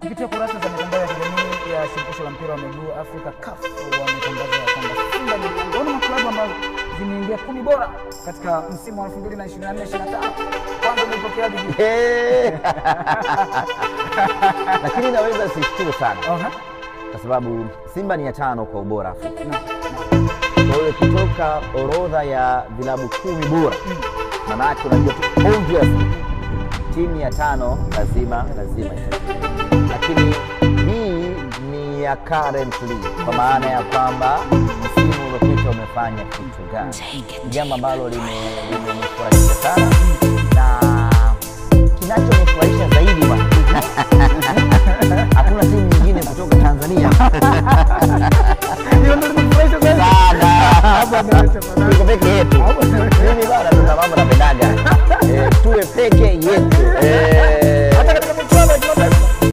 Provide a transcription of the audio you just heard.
Kupitia kurasa za mitandao ya kijamii ya shirikisho la mpira wa miguu Afrika CAF wametangaza kwamba Simba ni miongoni mwa klabu ambazo zimeingia 10 bora katika msimu wa 2024-25. Kwanza umepokea vipi? Lakini naweza sishukuru sana. Kwa sababu Simba ni ya 5 kwa ubora Afrika. Kwa hiyo kutoka orodha ya vilabu 10 bora, maana yake unajua obviously timu ya 5 lazima lakini hii ni ya currently, kwa maana ya kwamba msimu uliopita umefanya kitu gani, jambo ambalo limenifurahisha sana na kinachonifurahisha zaidi